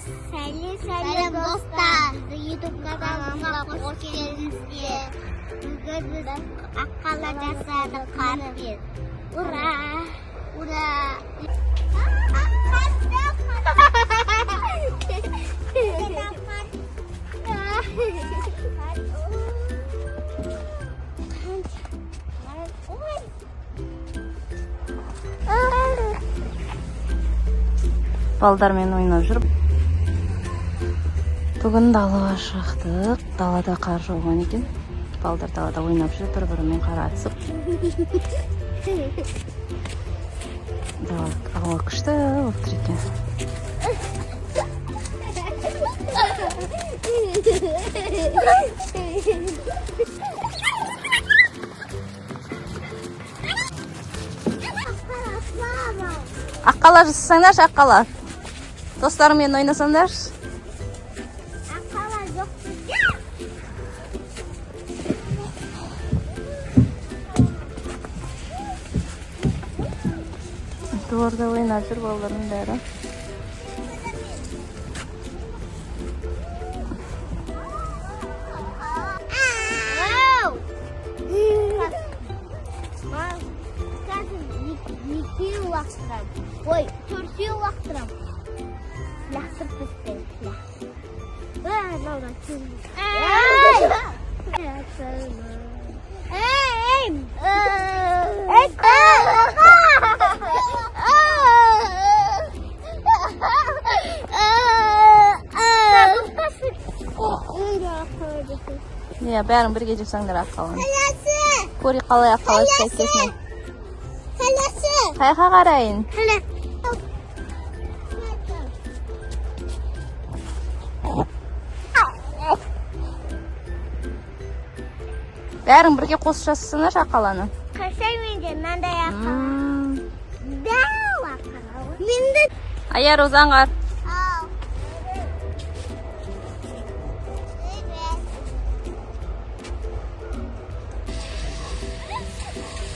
Сәлем достар, YouTube каналымызға қош келдіңіздер. Бүгін біз аққала жасадық қарпен. Ура! Ура! Балдармен ойнап жүріп. Бүгін далаға шықтық. Далада қар жауған екен. Балдар далада ойнап жүріп, бір-бірімен қаратысып. Ауа күшті болып тұр екен. Аққала жасасаңдаршы, аққала. Достарымен ойнасаңдаршы. Аққала жоқ бізде. Дворда ойнап жүр балалардың бәрі. Екеу лақтырам. Ой, төртеу лақтырам. Лақтырып бітті. Иә, бәрің бірге жүрсеңдер аққаланы. Кори қалай аққала жасайсың? Қайқа қарайын. Бәрің бірге қосып жасасыңдар аққаланы. Қашай менде мынандай аққала. Дәу аққала. Менде Аяр Озаңғар.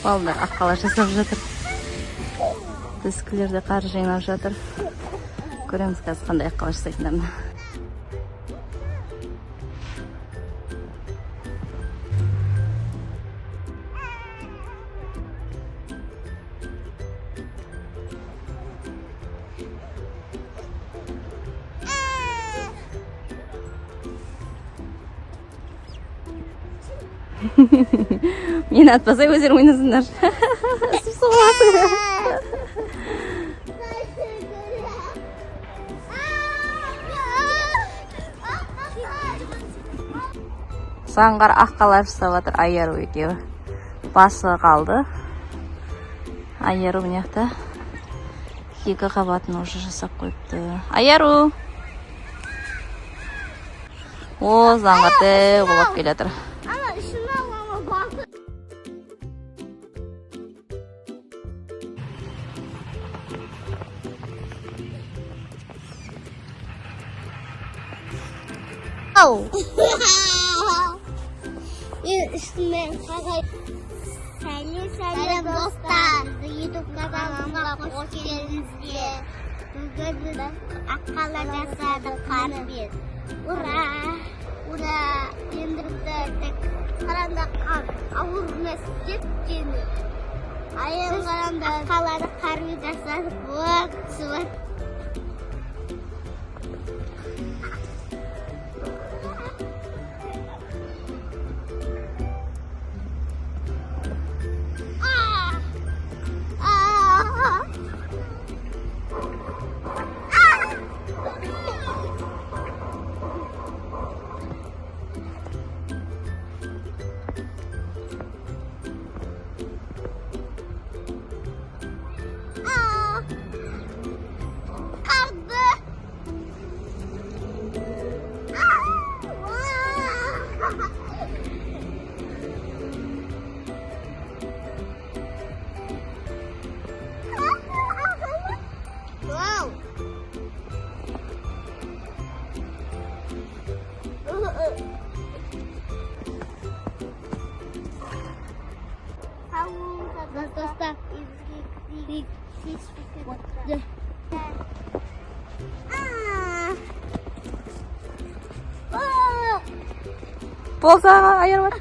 Балдар аққала жасап жатыр. Түскілерде қар жинап жатыр. Көреміз қазір қандай аққала жасайтындарына. Мен атпаса өздер ойнасыңдар. Заңғар аққала жасап жатыр, Айару екеуі. Басы қалды. Айару мынаяқта екі қабатын уже жасап қойыпты. Айару! О, Заңғар дәу болып келе жатыр. Üstüme Сәлем достар, YouTube каналымызға қош келдіңіздер. Бүгін біз аққала жасадық қарпен. Ура! Ура! Ендірді қаранда қар ауыр емес кеткені. Аян қаранда аққаланы қармен жасадық. Вот, суат. Dostlar, izleyip Болса айырбат.